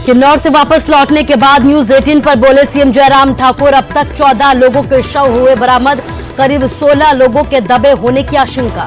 किन्नौर से वापस लौटने के बाद न्यूज 18 पर बोले सीएम जयराम ठाकुर। अब तक 14 लोगों के शव हुए बरामद, करीब 16 लोगों के दबे होने की आशंका।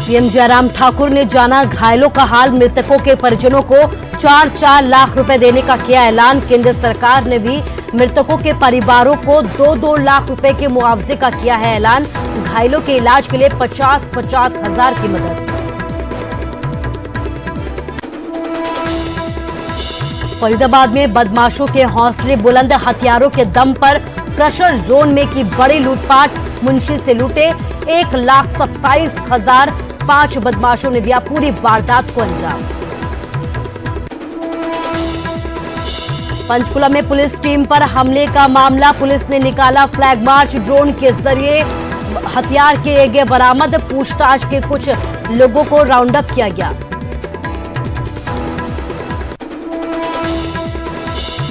सीएम जयराम ठाकुर ने जाना घायलों का हाल। मृतकों के परिजनों को 4-4 लाख रुपए देने का किया ऐलान। केंद्र सरकार ने भी मृतकों के परिवारों को 2-2 लाख रुपए के मुआवजे का किया है ऐलान। घायलों के इलाज के लिए 50-50 हजार की मदद। फरीदाबाद में बदमाशों के हौसले बुलंद, हथियारों के दम पर क्रशर जोन में की बड़ी लूटपाट। मुंशी से लूटे 1,27,000। 5 बदमाशों ने दिया पूरी वारदात को अंजाम। पंचकुला में पुलिस टीम पर हमले का मामला। पुलिस ने निकाला फ्लैग मार्च, ड्रोन के जरिए हथियार किए गए बरामद। पूछताछ के कुछ लोगों को राउंड अप किया गया।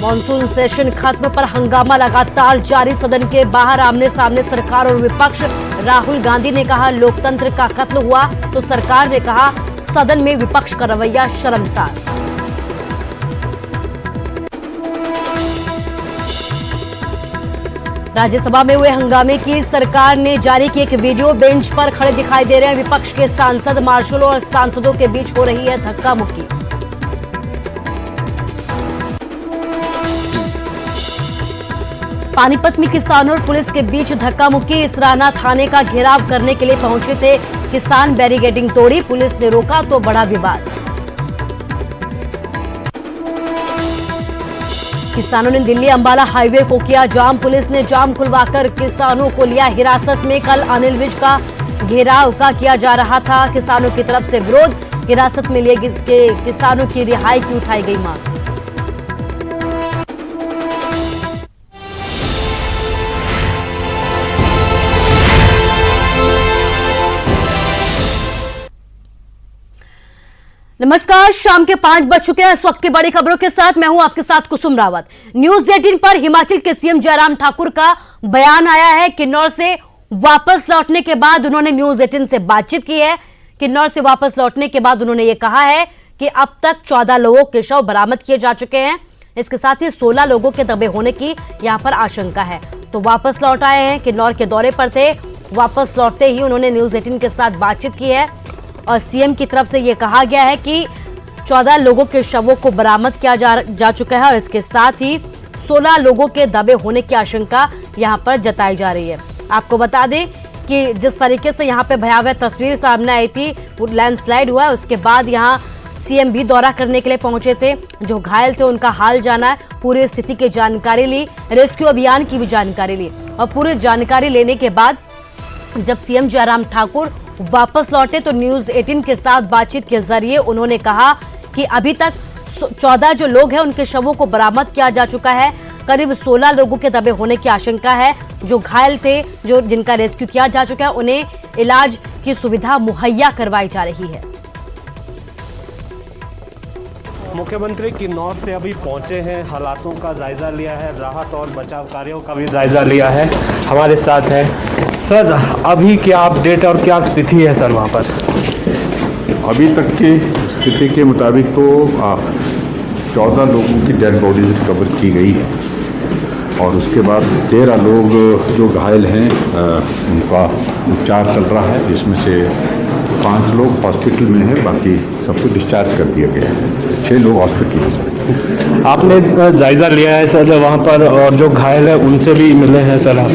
मॉनसून सेशन खत्म पर हंगामा लगातार जारी। सदन के बाहर आमने सामने सरकार और विपक्ष। राहुल गांधी ने कहा लोकतंत्र का कत्ल हुआ, तो सरकार ने कहा सदन में विपक्ष का रवैया शर्मसार। राज्यसभा में हुए हंगामे की सरकार ने जारी की एक वीडियो। बेंच पर खड़े दिखाई दे रहे हैं विपक्ष के सांसद। मार्शलों और सांसदों के बीच हो रही है धक्का मुक्की। पानीपत में किसानों और पुलिस के बीच धक्का मुक्की। इसराना थाने का घेराव करने के लिए पहुंचे थे किसान, बैरिकेडिंग तोड़ी। पुलिस ने रोका तो बड़ा विवाद। किसानों ने दिल्ली अंबाला हाईवे को किया जाम। पुलिस ने जाम खुलवाकर किसानों को लिया हिरासत में। कल अनिल विज का घेराव का किया जा रहा था। किसानों की तरफ से विरोध। हिरासत में लिए किसानों की रिहाई की उठाई गई मांग। नमस्कार, शाम के 5 बज चुके हैं। इस वक्त की बड़ी खबरों के साथ मैं हूं आपके साथ कुसुम रावत। न्यूज 18 पर हिमाचल के सीएम जयराम ठाकुर का बयान आया है। किन्नौर से वापस लौटने के बाद उन्होंने न्यूज 18 से बातचीत की है। किन्नौर से वापस लौटने के बाद उन्होंने ये कहा है कि अब तक 14 लोगों के शव बरामद किए जा चुके हैं। इसके साथ ही 16 लोगों के दबे होने की यहां पर आशंका है। तो वापस लौट आए हैं, किन्नौर के दौरे पर थे। वापस लौटते ही उन्होंने न्यूज 18 के साथ बातचीत की है और सीएम की तरफ से यह कहा गया है कि 14 लोगों के शवों को बरामद किया जा चुका है और इसके साथ ही 16 लोगों के दबे होने की आशंका यहां पर जताई जा रही है। आपको बता दें कि जिस तरीके से यहां पे भयावह तस्वीर सामने आई थी, लैंडस्लाइड हुआ, उसके बाद यहां सीएम भी दौरा करने के लिए पहुंचे थे। जो घायल थे उनका हाल जाना, पूरी स्थिति की जानकारी ली, रेस्क्यू अभियान की भी जानकारी ली और पूरी जानकारी लेने के बाद जब सीएम जयराम ठाकुर वापस लौटे तो न्यूज 18 के साथ बातचीत के जरिए उन्होंने कहा कि अभी तक 14 जो लोग हैं उनके शवों को बरामद किया जा चुका है। करीब 16 लोगों के दबे होने की आशंका है। जो घायल थे, जो जिनका रेस्क्यू किया जा चुका है, उन्हें इलाज की सुविधा मुहैया करवाई जा रही है। मुख्यमंत्री किन्नौर से अभी पहुंचे हैं, हालातों का जायजा लिया है, राहत और बचाव कार्यों का भी जायजा लिया है। हमारे साथ है सर, अभी क्या अपडेट और क्या स्थिति है सर वहाँ पर? अभी तक की स्थिति के मुताबिक तो 14 लोगों की डेड बॉडीज रिकवर की गई है और उसके बाद 13 लोग जो घायल हैं उनका उपचार चल रहा है, जिसमें से 5 लोग हॉस्पिटल में हैं, बाकी सबको डिस्चार्ज कर दिया गया है। 6 लोग हॉस्पिटल में। आपने जायजा लिया है सर वहाँ पर, और जो घायल है उनसे भी मिले हैं सर आप?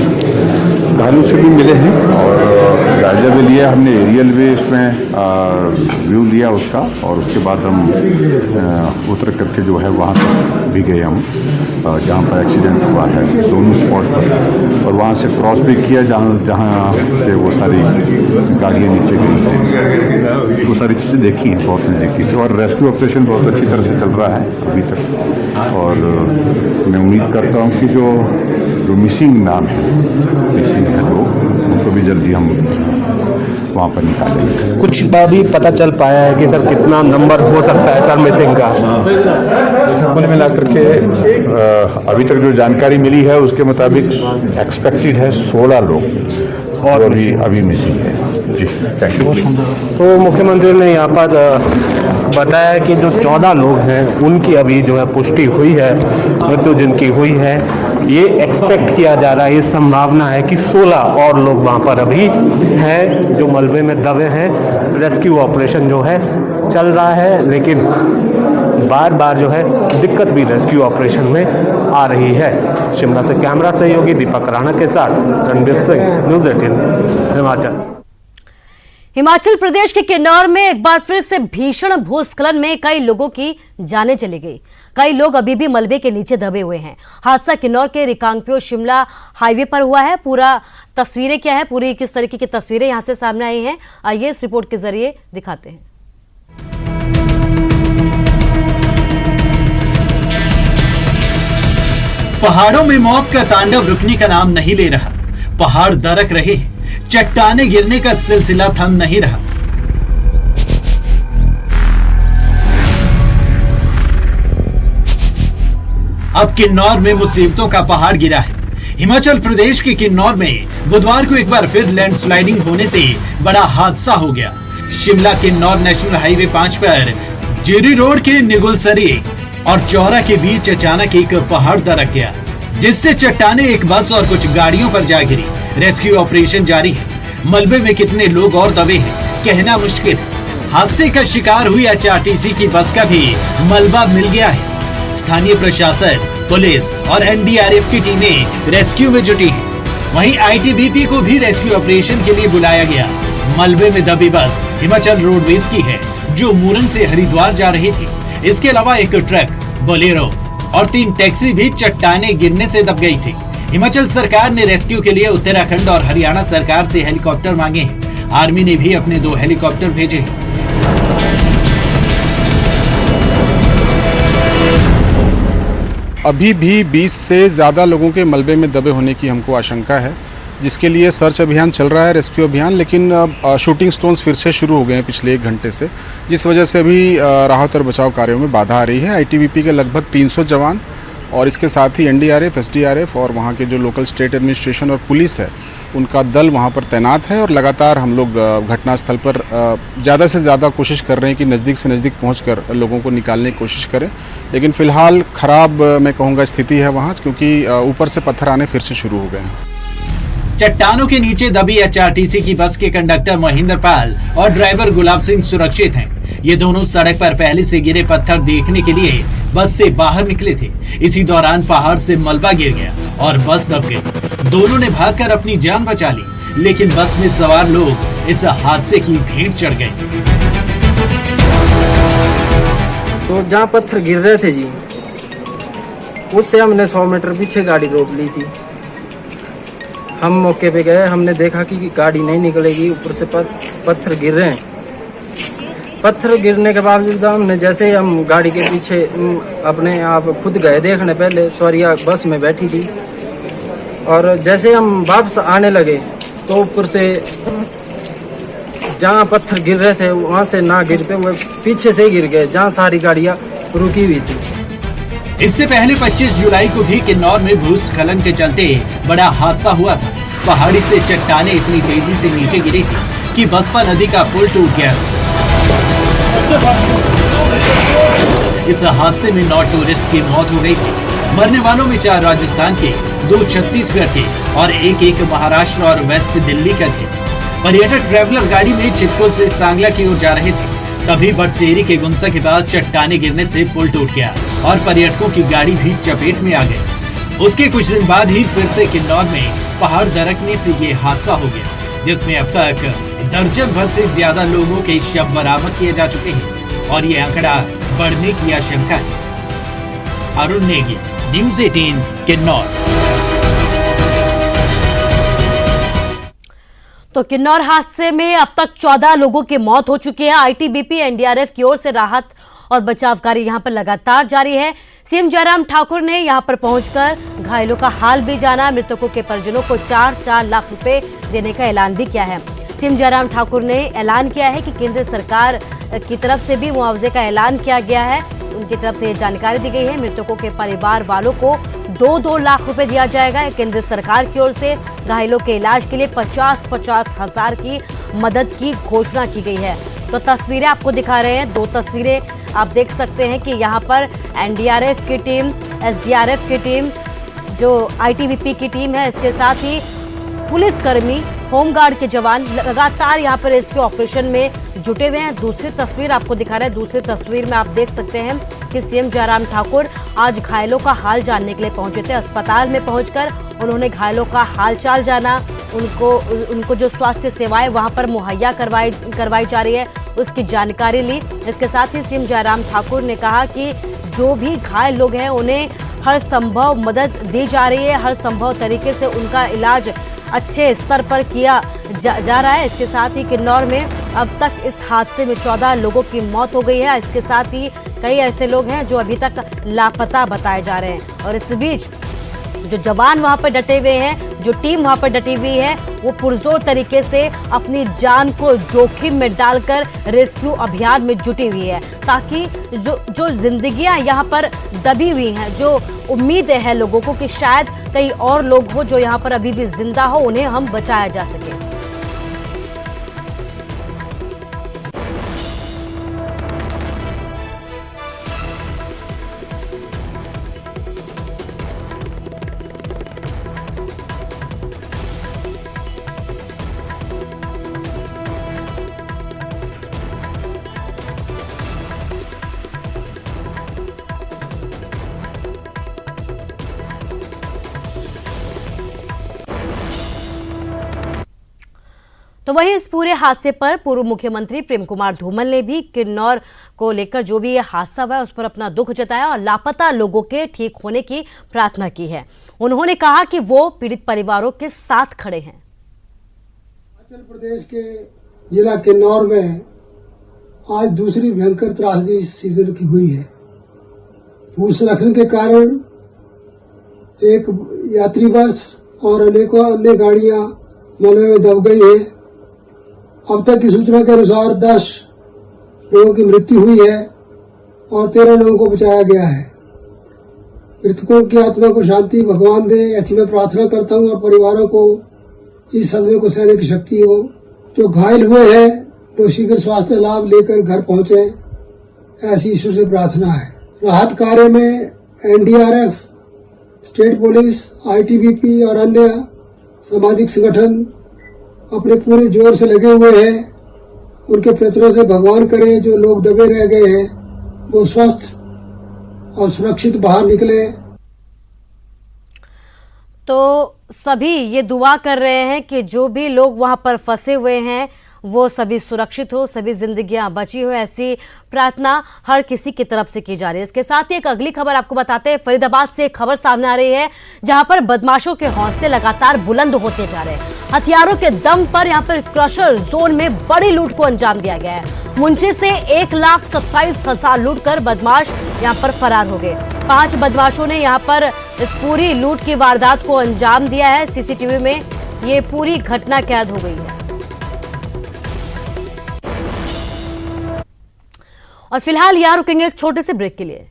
घायलों से भी मिले हैं और जायजा भी लिया हमने, एरियल भी इसमें व्यू लिया उसका, और उसके बाद हम उतर करके जो है वहाँ तक भी गए हम जहाँ पर एक्सीडेंट हुआ है, दोनों स्पॉट पर, और वहाँ से क्रॉस भी किया जहाँ से वो सारी गाड़ियाँ नीचे गई, वो सारी चीज़ें देखी हैं, बहुत ने देखी थी। और रेस्क्यू ऑपरेशन बहुत अच्छी तरह से चल रहा है अभी तक, और मैं उम्मीद करता हूँ कि जो मिसिंग नाम है लोग, उनको भी जल्दी हम वहाँ पर निकालेंगे। कुछ भी पता चल पाया है कि सर कितना नंबर हो सकता है सर मिसिंग का? कुल मिलाकर के अभी तक जो जानकारी मिली है उसके मुताबिक एक्सपेक्टेड है 16 लोग और अभी मिसिंग है। जी थैंक यू। तो मुख्यमंत्री ने यहाँ पर बताया कि जो 14 लोग हैं उनकी अभी जो है पुष्टि हुई है, मृत्यु जिनकी हुई है, ये एक्सपेक्ट किया जा रहा है, ये संभावना है कि 16 और लोग वहाँ पर अभी हैं जो मलबे में दबे हैं। रेस्क्यू ऑपरेशन जो है चल रहा है, लेकिन बार बार जो है दिक्कत भी रेस्क्यू ऑपरेशन में आ रही है। शिमला से कैमरा सहयोगी दीपक राणा के साथ रणबीर सिंह, न्यूज़ 18 हिमाचल। हिमाचल प्रदेश के किन्नौर में एक बार फिर से भीषण भूस्खलन में कई लोगों की जानें चली गई। कई लोग अभी भी मलबे के नीचे दबे हुए हैं। हादसा किन्नौर के रिकांगपिओ शिमला हाईवे पर हुआ है। पूरा तस्वीरें क्या है, पूरी किस तरीके की तस्वीरें यहां से सामने आई हैं, आइए इस रिपोर्ट के जरिए दिखाते हैं। पहाड़ों में मौत का तांडव रुकने का नाम नहीं ले रहा। पहाड़ दरक रहे हैं, चट्टाने गिरने का सिलसिला थम नहीं रहा। अब किन्नौर में मुसीबतों का पहाड़ गिरा है। हिमाचल प्रदेश के किन्नौर में बुधवार को एक बार फिर लैंडस्लाइडिंग होने से बड़ा हादसा हो गया। शिमला किन्नौर नेशनल हाईवे 5 पर जिरी रोड के निगुलसरी और चौरा के बीच अचानक एक पहाड़ दरक गया, जिससे चट्टाने एक बस और कुछ गाड़ियों पर जा गिरी। रेस्क्यू ऑपरेशन जारी है। मलबे में कितने लोग और दबे हैं कहना मुश्किल है। हादसे का शिकार हुई HRTC की बस का भी मलबा मिल गया है। स्थानीय प्रशासन, पुलिस और NDRF की टीमें रेस्क्यू में जुटी है। वहीं ITBP को भी रेस्क्यू ऑपरेशन के लिए बुलाया गया। मलबे में दबी बस हिमाचल रोडवेज की है, जो मूरन से हरिद्वार जा रही थी। इसके अलावा एक ट्रक, बोलेरो और 3 टैक्सी भी चट्टाने गिरने से दब गई थी। हिमाचल सरकार ने रेस्क्यू के लिए उत्तराखंड और हरियाणा सरकार से हेलीकॉप्टर मांगे हैं। आर्मी ने भी अपने 2 हेलीकॉप्टर भेजे हैं। अभी भी 20 से ज़्यादा लोगों के मलबे में दबे होने की हमको आशंका है, जिसके लिए सर्च अभियान चल रहा है, रेस्क्यू अभियान। लेकिन शूटिंग स्टोन्स फिर से शुरू हो गए हैं पिछले 1 घंटे से, जिस वजह से अभी राहत और बचाव कार्यों में बाधा आ रही है। ITBP के लगभग 300 जवान और इसके साथ ही NDRF, SDRF और वहाँ के जो लोकल स्टेट एडमिनिस्ट्रेशन और पुलिस है, उनका दल वहाँ पर तैनात है। और लगातार हम लोग घटनास्थल पर ज़्यादा से ज़्यादा कोशिश कर रहे हैं कि नज़दीक से नज़दीक पहुँचकर लोगों को निकालने की कोशिश करें। लेकिन फिलहाल खराब मैं कहूँगा स्थिति है वहाँ, क्योंकि ऊपर से पत्थर आने फिर से शुरू हो गए हैं। चट्टानों के नीचे दबी HRTC की बस के कंडक्टर महेंद्र पाल और ड्राइवर गुलाब सिंह सुरक्षित हैं। ये दोनों सड़क पर पहले से गिरे पत्थर देखने के लिए बस से बाहर निकले थे। इसी दौरान पहाड़ से मलबा गिर गया और बस दब गई। दोनों ने भागकर अपनी जान बचा ली, लेकिन बस में सवार लोग इस हादसे की भेंट चढ़ गए। तो जहाँ पत्थर गिर रहे थे जी, उससे हमने 100 मीटर पीछे गाड़ी रोक ली थी। हम मौके पे गए, हमने देखा कि गाड़ी नहीं निकलेगी, ऊपर से पत्थर गिर रहे हैं। पत्थर गिरने के बावजूद हमने जैसे हम गाड़ी के पीछे अपने आप खुद गए देखने। पहले सवारियाँ बस में बैठी थी और जैसे हम वापस आने लगे तो ऊपर से जहाँ पत्थर गिर रहे थे वहाँ से ना गिरते हुए पीछे से गिर गए, जहाँ सारी गाड़ियाँ रुकी हुई थी। इससे पहले 25 जुलाई को भी किन्नौर में भूस्खलन के चलते बड़ा हादसा हुआ था। पहाड़ी से चट्टाने इतनी तेजी से नीचे गिरी थी कि बसपा नदी का पुल टूट गया। इस हादसे में 9 टूरिस्ट की मौत हो गई थी। मरने वालों में 4 राजस्थान के, 2 छत्तीसगढ़ के और एक महाराष्ट्र और वेस्ट दिल्ली का थे। पर्यटक ट्रैवलर गाड़ी में चितकुल से सांगला की ओर जा रहे थे। तभी बटसेरी के गुंसा के पास चट्टाने गिरने से पुल टूट गया और पर्यटकों की गाड़ी भी चपेट में आ गई। उसके कुछ दिन बाद ही फिर से किन्नौर में पहाड़ दरकने से ये हादसा हो गया, जिसमें अब तक दर्जन भर से ज्यादा लोगों के शव बरामद किए जा चुके हैं और ये आंकड़ा बढ़ने की आशंका है। अरुण नेगी, न्यूज़ 18 किन्नौर। तो किन्नौर हादसे में अब तक 14 लोगों की मौत हो चुकी है। ITBP, NDRF की ओर से राहत और बचाव कार्य यहां पर लगातार जारी है। CM जयराम ठाकुर ने यहां पर पहुंचकर घायलों का हाल भी जाना। मृतकों के परिजनों को 4-4 लाख रुपए देने का ऐलान भी किया है। CM जयराम ठाकुर ने ऐलान किया है कि केंद्र सरकार की तरफ से भी मुआवजे का ऐलान किया गया है उनकी तरफ से ये जानकारी दी गई है। मृतकों के परिवार वालों को 2-2 लाख रुपए दिया जाएगा। केंद्र सरकार की ओर से घायलों के इलाज के लिए 50-50 हजार की मदद की घोषणा की गई है। तो तस्वीरें आपको दिखा रहे हैं, 2 तस्वीरें आप देख सकते हैं कि यहाँ पर एनडीआरएफ की टीम, एसडीआरएफ की टीम, जो आईटीबीपी की टीम है, इसके साथ ही पुलिसकर्मी, होमगार्ड के जवान लगातार यहाँ पर रेस्क्यू ऑपरेशन में जुटे हुए हैं। दूसरी तस्वीर आपको दिखा रहे हैं। दूसरी तस्वीर में आप देख सकते हैं कि सीएम जयराम ठाकुर आज घायलों का हाल जानने के लिए पहुंचे थे। अस्पताल में पहुंचकर उन्होंने घायलों का हालचाल जाना, उनको जो स्वास्थ्य सेवाएं वहां पर मुहैया करवाई जा रही है उसकी जानकारी ली। इसके साथ ही सीएम जयराम ठाकुर ने कहा कि जो भी घायल लोग हैं उन्हें हर संभव मदद दी जा रही है, हर संभव तरीके से उनका इलाज अच्छे स्तर पर किया जा रहा है। इसके साथ ही किन्नौर में अब तक इस हादसे में 14 लोगों की मौत हो गई है। इसके साथ ही कई ऐसे लोग हैं जो अभी तक लापता बताए जा रहे हैं। और इस बीच जो जवान वहां पर डटे हुए हैं, जो टीम वहां पर डटी हुई है, वो पुरजोर तरीके से अपनी जान को जोखिम में डालकर रेस्क्यू अभियान में जुटी हुई है, ताकि जो जिंदगियां यहाँ पर दबी हुई हैं, जो उम्मीद है लोगों को कि शायद कई और लोग हो जो यहाँ पर अभी भी जिंदा हो, उन्हें हम बचाया जा सके। तो वहीं इस पूरे हादसे पर पूर्व मुख्यमंत्री प्रेम कुमार धूमल ने भी किन्नौर को लेकर जो भी ये हादसा हुआ है उस पर अपना दुख जताया और लापता लोगों के ठीक होने की प्रार्थना की है। उन्होंने कहा कि वो पीड़ित परिवारों के साथ खड़े हैं। हिमाचल प्रदेश के जिला किन्नौर में आज दूसरी भयंकर त्रासदी इस सीजन की हुई है। भूस्खलन के कारण एक यात्री बस और अनेकों अन्य गाड़ियां मलबे में दब गई है। अब तक की सूचना के अनुसार 10 लोगों की मृत्यु हुई है और 13 लोगों को बचाया गया है। मृतकों की आत्मा को शांति भगवान दे, ऐसी मैं प्रार्थना करता हूं और परिवारों को इस सदमे को सहने की शक्ति हो। जो घायल हुए हैं वो शीघ्र स्वास्थ्य लाभ लेकर घर पहुंचे, ऐसी ईश्वर से प्रार्थना है। राहत कार्य में एनडीआरएफ, स्टेट पुलिस, आईटीबीपी और अन्य सामाजिक संगठन अपने पूरे जोर से लगे हुए हैं। उनके प्रयत्नों से भगवान करे जो लोग दबे रह गए हैं वो स्वस्थ और सुरक्षित बाहर निकले। तो सभी ये दुआ कर रहे हैं कि जो भी लोग वहां पर फंसे हुए हैं वो सभी सुरक्षित हो, सभी जिंदगियां बची हो, ऐसी प्रार्थना हर किसी की तरफ से की जा रही है। इसके साथ ही एक अगली खबर आपको बताते हैं। फरीदाबाद से एक खबर सामने आ रही है जहां पर बदमाशों के हौसले लगातार बुलंद होते जा रहे हैं। हथियारों के दम पर यहां पर क्रशर जोन में बड़ी लूट को अंजाम दिया गया है। मुंशी से 1,27,000 लूट कर बदमाश यहां पर फरार हो गए। 5 बदमाशों ने यहां पर इस पूरी लूट की वारदात को अंजाम दिया है। सीसीटीवी में ये पूरी घटना कैद हो गई है। और फिलहाल यहाँ रुकेंगे एक छोटे से ब्रेक के लिए।